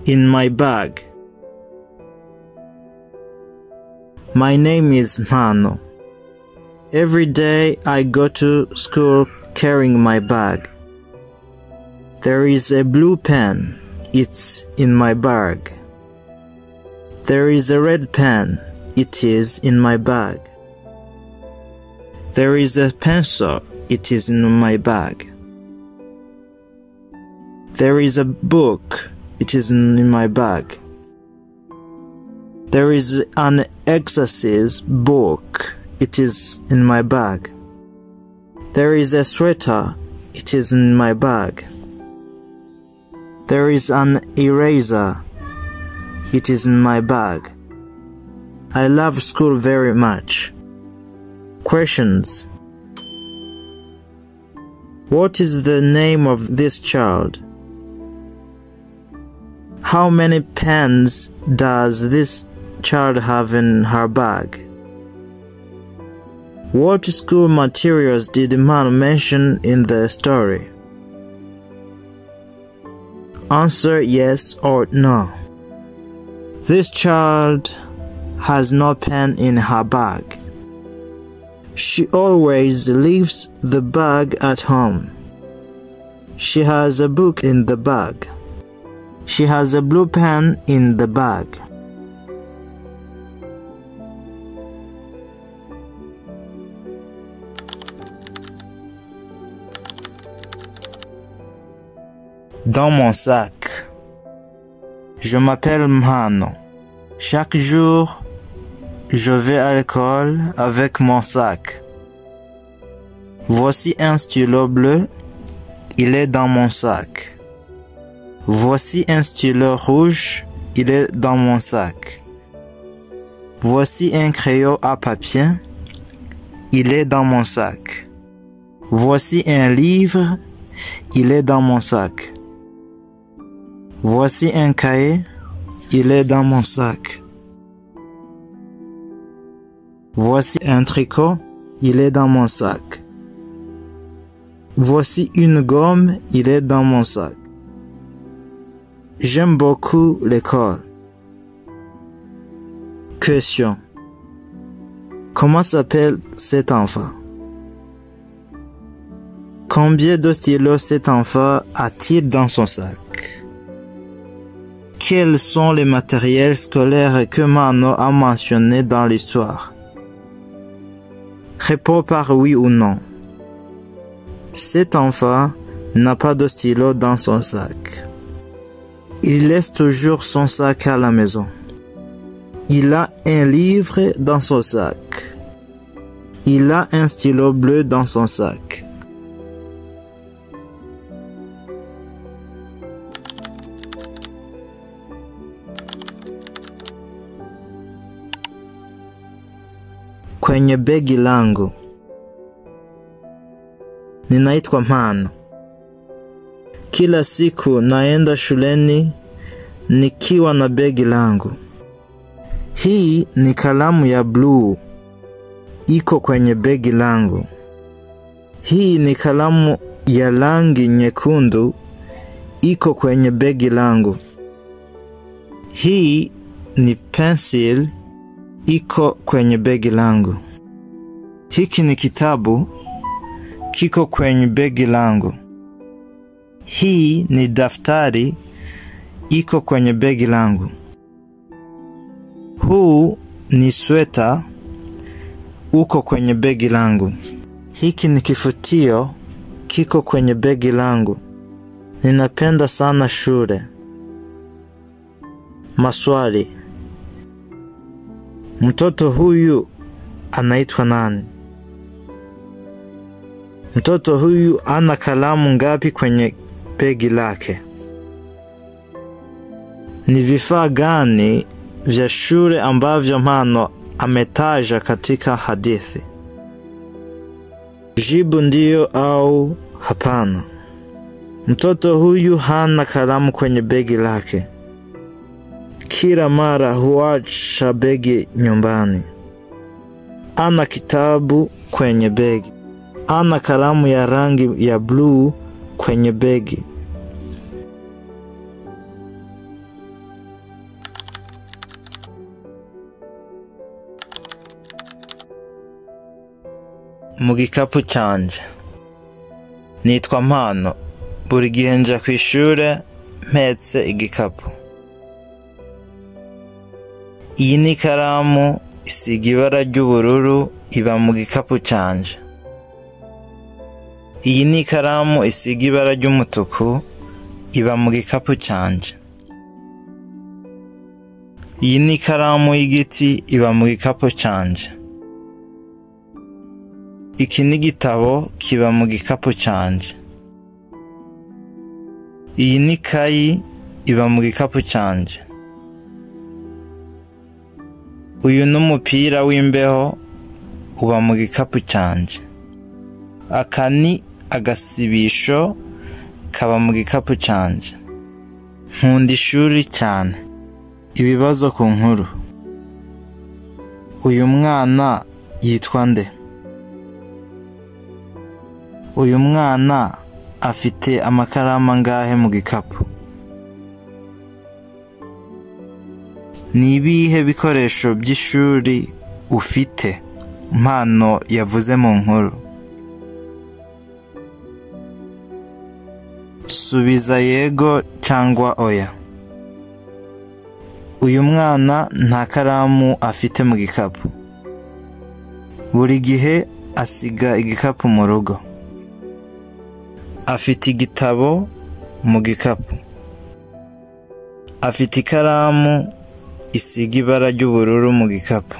In my bag. My name is Mano. Every day I go to school carrying my bag. There is a blue pen. It's in my bag. There is a red pen. It is in my bag. There is a pencil. It is in my bag. There is a book. It is in my bag. There is an exercise book. It is in my bag. There is a sweater. It is in my bag. There is an eraser. It is in my bag. I love school very much. Questions. What is the name of this child? How many pens does this child have in her bag? What school materials did Mano mention in the story? Answer yes or no. This child has no pen in her bag. She always leaves the bag at home. She has a book in the bag. She has a blue pen in the bag. Dans mon sac. Je m'appelle Mano. Chaque jour, je vais à l'école avec mon sac. Voici un stylo bleu. Il est dans mon sac. Voici un stylo rouge. Il est dans mon sac. Voici un crayon à papier. Il est dans mon sac. Voici un livre. Il est dans mon sac. Voici un cahier. Il est dans mon sac. Voici un tricot. Il est dans mon sac. Voici une gomme. Il est dans mon sac. J'aime beaucoup l'école. Question. Comment s'appelle cet enfant? Combien de stylos cet enfant a-t-il dans son sac? Quels sont les matériels scolaires que Mano a mentionnés dans l'histoire? Réponds par oui ou non. Cet enfant n'a pas de stylo dans son sac. Il laisse toujours son sac à la maison. Il a un livre dans son sac. Il a un stylo bleu dans son sac. Kwenye begi langu. Ninaitwa Mano. Kila siku naenda shuleni nikiwa na begi langu. Hii ni kalamu ya bluu. Iko kwenye begi langu. Hii ni kalamu ya rangi nyekundu. Iko kwenye begi langu. Hii ni pencil. Iko kwenye begi langu. Hiki ni kitabu. Kiko kwenye begi langu. Hii ni daftari. Iko kwenye begi langu. Huu ni sweta. Uko kwenye begi langu. Hiki ni kifutio. Kiko kwenye begi langu. Ninapenda sana shule. Maswali. Mtoto huyu anaitwa nani? Mtoto huyu ana kalamu ngapi kwenye begi lake? Ni vifaa gani vya shule ambavyo Mano ametaja katika hadithi? Jibu ndio au hapana. Mtoto huyu hana kalamu kwenye begi lake. Kila mara huacha begi nyumbani. Ana kitabu kwenye begi. Ana kalamu ya rangi ya bluu kwenye begi. mu gikapu cyanje. Nitwa Mpano. Buri gihe nja ku ishure mpetse igikapu. Iyi ni ikaramu isiga ibara ry'ubururu, iba mu gikapu cyanje. Iyi ni ikaramu isiga ibara ry'umutuku, iba mu gikapu cyanje. Iyi ni ikaramu y'igiti, iba mu gikapu cyanje. Iki ni igitabo, kiba mu gikapu cyanje. Iyi ni ikayi, iba mu gikapu cyanje. Uyu ni umupira w'imbeho, uba mu gikapu cyanje. Aka ni agasibisho, kaba mu gikapu cyanje. Nkunda ishuri cyane. Ibibazo ku nkuru. Uyu mwana yitwa nde? Uyu mwana afite amakaramu angahe mu gikapu? Ni ibihe bikoresho by'ishuri ufite? Mpano yavuze mu nkuru. Subiza yego cyangwa oya. Uyu mwana nta karamu afite mu gikapu. Buri gihe asiga igikapu mu rugo. Afite igitabo mu gikapu. Afite ikaramu isiga ibara ry'ubururu mu gikapu.